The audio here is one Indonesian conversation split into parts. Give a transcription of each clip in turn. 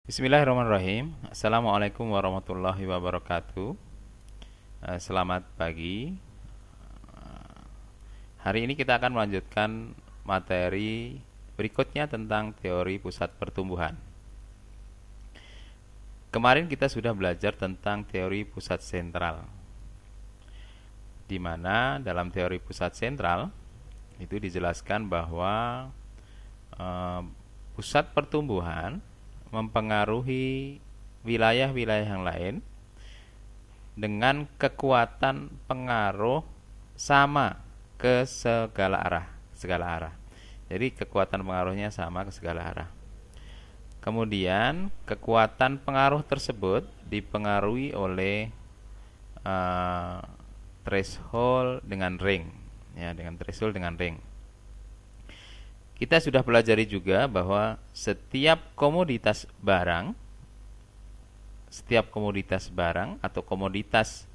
Bismillahirrahmanirrahim. Assalamualaikum warahmatullahi wabarakatuh. Selamat pagi. Hari ini kita akan melanjutkan materi berikutnya tentang teori pusat pertumbuhan. Kemarin kita sudah belajar tentang teori pusat sentral, di mana dalam teori pusat sentral itu dijelaskan bahwa pusat pertumbuhan mempengaruhi wilayah-wilayah yang lain dengan kekuatan pengaruh sama ke segala arah. Jadi kekuatan pengaruhnya sama ke segala arah. Kemudian kekuatan pengaruh tersebut dipengaruhi oleh threshold dengan ring, ya, dengan threshold dengan ring. Kita sudah pelajari juga bahwa setiap komoditas barang atau komoditas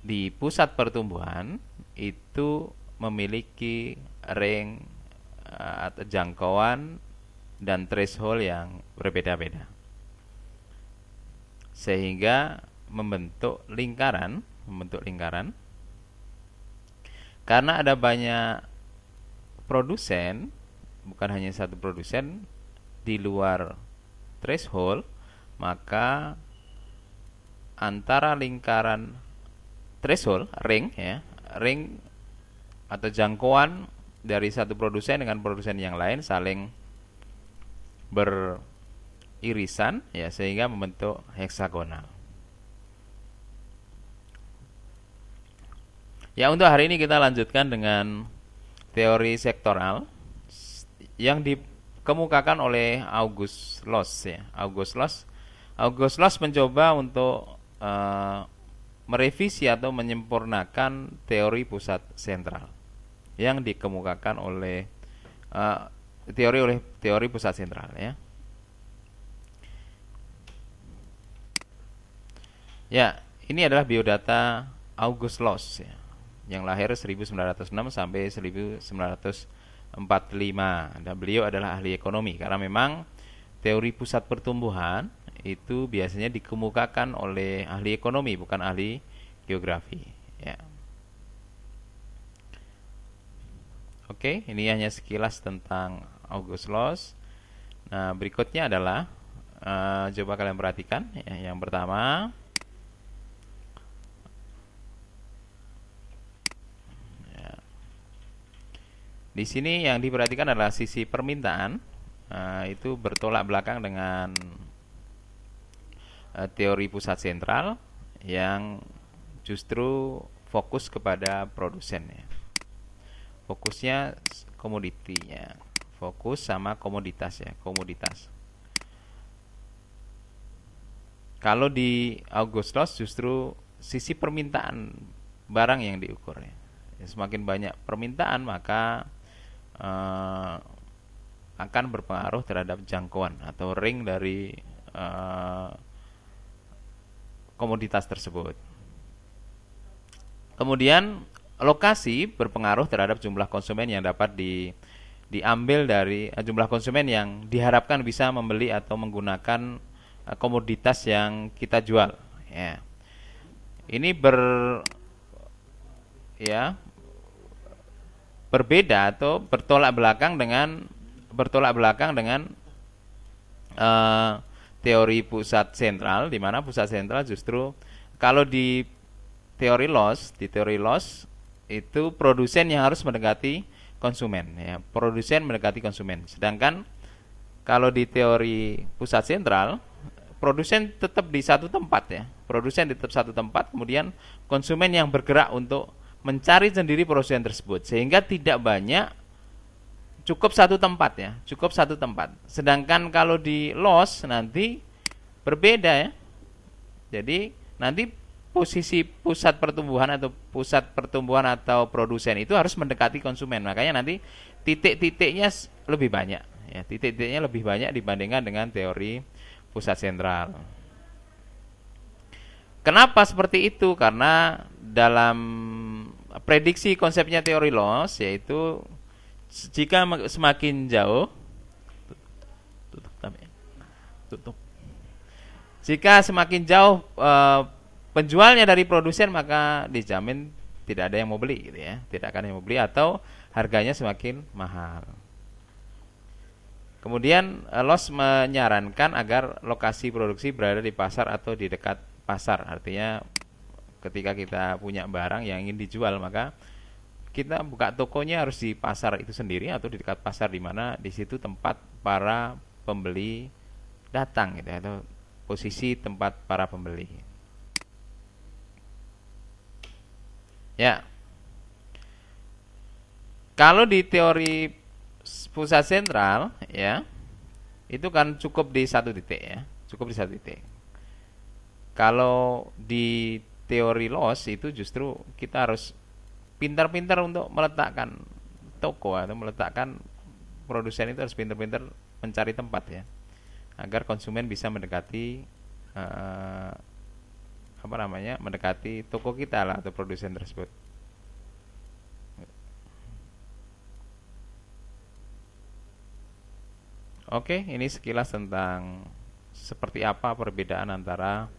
di pusat pertumbuhan itu memiliki ring atau jangkauan dan threshold yang berbeda-beda, sehingga membentuk lingkaran. Karena ada banyak produsen, bukan hanya satu produsen di luar threshold, maka antara lingkaran threshold, ring atau jangkauan dari satu produsen dengan produsen yang lain saling beririsan, ya, sehingga membentuk heksagonal. Ya, untuk hari ini kita lanjutkan dengan teori sektoral yang dikemukakan oleh August Loss, ya. August Loss mencoba untuk merevisi atau menyempurnakan teori pusat sentral yang dikemukakan oleh teori pusat sentral, ya. Ya, ini adalah biodata August Loss, ya, yang lahir 1906 sampai 1945. Dan beliau adalah ahli ekonomi, karena memang teori pusat pertumbuhan itu biasanya dikemukakan oleh ahli ekonomi, bukan ahli geografi, ya. Oke, ini hanya sekilas tentang August Loss. Nah, berikutnya adalah coba kalian perhatikan, ya. Yang pertama, di sini yang diperhatikan adalah sisi permintaan. Itu bertolak belakang dengan teori pusat sentral yang justru fokus kepada produsen, ya. Fokusnya komoditinya, fokus sama komoditas, ya, komoditas. Kalau di August Loss justru sisi permintaan barang yang diukur, ya. Semakin banyak permintaan, maka akan berpengaruh terhadap jangkauan atau ring dari komoditas tersebut. Kemudian lokasi berpengaruh terhadap jumlah konsumen yang dapat diambil dari jumlah konsumen yang diharapkan bisa membeli atau menggunakan komoditas yang kita jual, ya. Ini berbeda atau bertolak belakang dengan teori pusat sentral, di mana pusat sentral justru kalau di teori loss itu produsen yang harus mendekati konsumen, ya, produsen mendekati konsumen. Sedangkan kalau di teori pusat sentral, produsen tetap di satu tempat, ya. Produsen tetap satu tempat, kemudian konsumen yang bergerak untuk mencari sendiri produsen tersebut, sehingga tidak banyak, cukup satu tempat, ya, cukup satu tempat. Sedangkan kalau di loss nanti berbeda, ya. Jadi nanti posisi pusat pertumbuhan atau produsen itu harus mendekati konsumen. Makanya nanti titik-titiknya lebih banyak, ya, titik-titiknya lebih banyak dibandingkan dengan teori pusat sentral. Kenapa seperti itu? Karena dalam prediksi konsepnya teori loss, yaitu jika semakin jauh tutup. Jika semakin jauh penjualnya dari produsen, maka dijamin tidak ada yang mau beli gitu ya, tidak akan yang mau beli atau harganya semakin mahal. Kemudian Loss menyarankan agar lokasi produksi berada di pasar atau di dekat pasar. Artinya ketika kita punya barang yang ingin dijual, maka kita buka tokonya harus di pasar itu sendiri atau di dekat pasar, di mana di situ tempat para pembeli datang gitu ya, atau posisi tempat para pembeli. Ya. Kalau di teori pusat sentral ya, itu kan cukup di satu titik ya, cukup di satu titik. Kalau di teori loss itu justru kita harus pintar-pintar untuk meletakkan toko atau meletakkan produsen, itu harus pintar-pintar mencari tempat ya, agar konsumen bisa mendekati mendekati toko kita lah atau produsen tersebut. Oke, ini sekilas tentang seperti apa perbedaan antara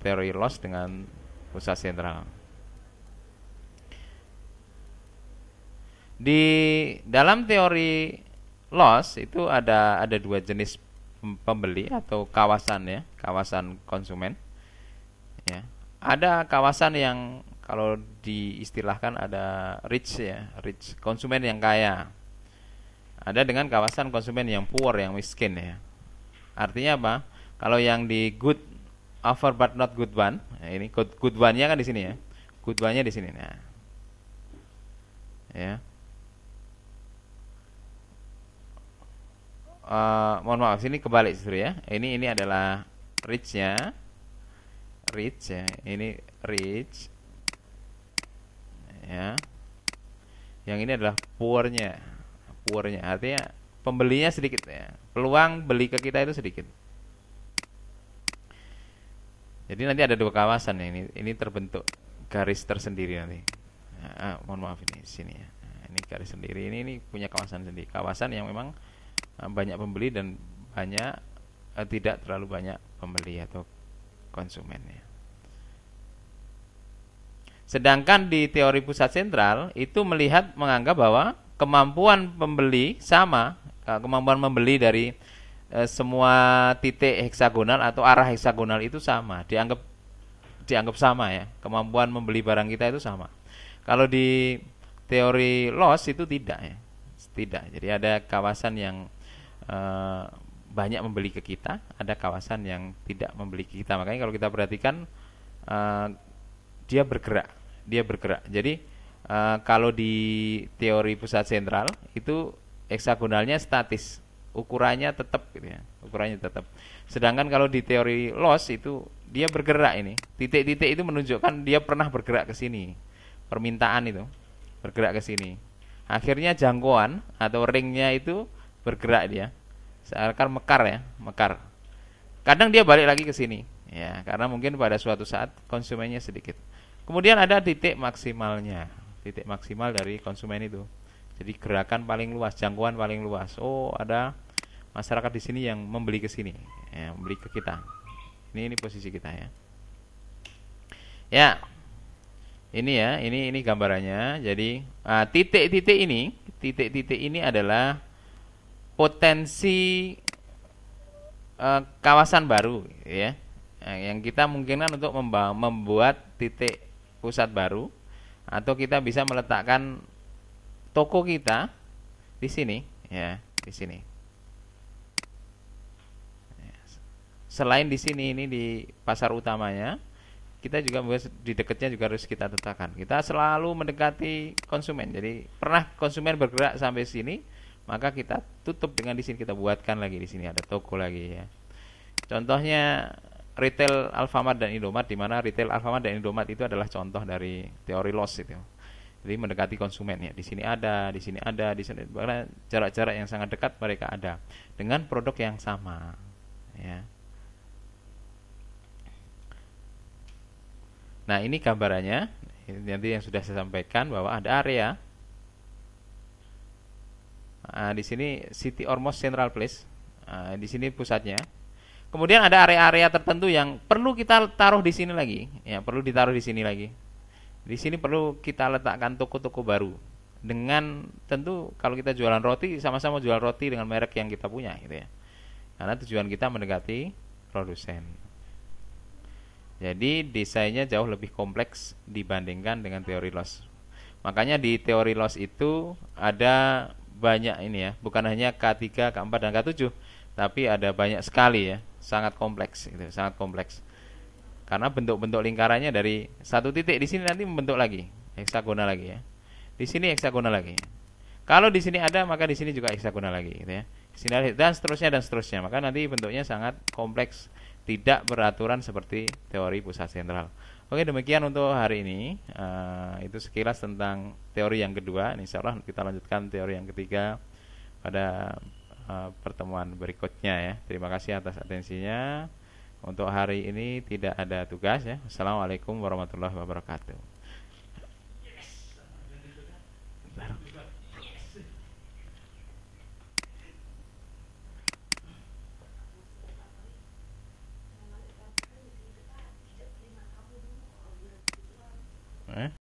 teori loss dengan pusat sentral. Di dalam teori loss itu ada dua jenis pembeli atau kawasan ya, kawasan konsumen. Ya, ada kawasan yang kalau diistilahkan ada rich ya, rich konsumen yang kaya. Ada dengan kawasan konsumen yang poor, yang miskin ya. Artinya apa? Kalau yang di good offer but not good one, nah ini good one-nya kan di sini ya. Good one-nya di sini. Nah. Ya. Mohon maaf, sini kebalik justru ya. Ini adalah rich-nya. Rich ya. Ini rich. Ya. Yang ini adalah poor-nya. Poor-nya artinya pembelinya sedikit ya. Peluang beli ke kita itu sedikit. Jadi nanti ada dua kawasan ya. Ini terbentuk garis tersendiri nanti. Mohon maaf ini sini ya. Ini garis sendiri. Ini punya kawasan sendiri. Kawasan yang memang banyak pembeli dan banyak tidak terlalu banyak pembeli atau konsumen ya. Sedangkan di teori pusat sentral itu menganggap bahwa kemampuan pembeli sama, kemampuan membeli dari semua titik heksagonal atau arah heksagonal itu sama, dianggap sama ya. Kemampuan membeli barang kita itu sama. Kalau di teori loss itu tidak ya. Tidak. Jadi ada kawasan yang banyak membeli ke kita, ada kawasan yang tidak membeli ke kita. Makanya kalau kita perhatikan dia bergerak. Jadi kalau di teori pusat sentral itu heksagonalnya statis, ukurannya tetap gitu ya, ukurannya tetap. Sedangkan kalau di teori loss itu dia bergerak, ini titik-titik itu menunjukkan dia pernah bergerak ke sini, permintaan itu bergerak ke sini. Akhirnya jangkauan atau ringnya itu bergerak dia, seakan mekar. Kadang dia balik lagi ke sini, ya, karena mungkin pada suatu saat konsumennya sedikit. Kemudian ada titik maksimalnya, titik maksimal dari konsumen itu. Jadi gerakan paling luas, jangkauan paling luas. Oh, ada masyarakat di sini yang membeli ke sini, ya, membeli ke kita. Ini posisi kita ya. Ya, ini gambarannya. Jadi titik-titik ini adalah potensi kawasan baru ya, yang kita mungkinkan untuk membuat titik pusat baru, atau kita bisa meletakkan toko kita di sini ya, di sini. Selain di sini, ini di pasar utamanya, kita juga di dekatnya juga harus kita letakkan. Kita selalu mendekati konsumen. Jadi pernah konsumen bergerak sampai sini, maka kita tutup dengan di sini, kita buatkan lagi di sini ada toko lagi ya. Contohnya retail Alfamart dan Indomart, di mana retail Alfamart dan Indomart itu adalah contoh dari teori loss itu. Jadi mendekati konsumen ya. Di sini ada, di sini ada, di sini, karena jarak-jarak yang sangat dekat mereka ada dengan produk yang sama ya. Nah, ini gambarannya. Ini nanti yang sudah saya sampaikan bahwa ada area. Di sini City Ormos Central Place. Di sini pusatnya. Kemudian ada area-area tertentu yang perlu kita taruh di sini lagi, ya perlu ditaruh di sini lagi. Di sini perlu kita letakkan toko-toko baru. Dengan tentu kalau kita jualan roti sama-sama jual roti dengan merek yang kita punya, gitu ya. Karena tujuan kita mendekati produsen. Jadi desainnya jauh lebih kompleks dibandingkan dengan teori loss. Makanya di teori loss itu ada banyak ini ya, bukan hanya K3, K4 dan K7, tapi ada banyak sekali ya, sangat kompleks itu, sangat kompleks. Karena bentuk-bentuk lingkarannya dari satu titik di sini nanti membentuk lagi heksagonal lagi ya. Di sini heksagonal lagi. Kalau di sini ada, maka di sini juga heksagonal lagi gitu ya. Di sini dan seterusnya dan seterusnya. Maka nanti bentuknya sangat kompleks, tidak beraturan seperti teori pusat sentral. Oke, demikian untuk hari ini. Itu sekilas tentang teori yang kedua. Insya Allah kita lanjutkan teori yang ketiga pada pertemuan berikutnya ya. Terima kasih atas atensinya. Untuk hari ini tidak ada tugas ya. Assalamualaikum warahmatullahi wabarakatuh.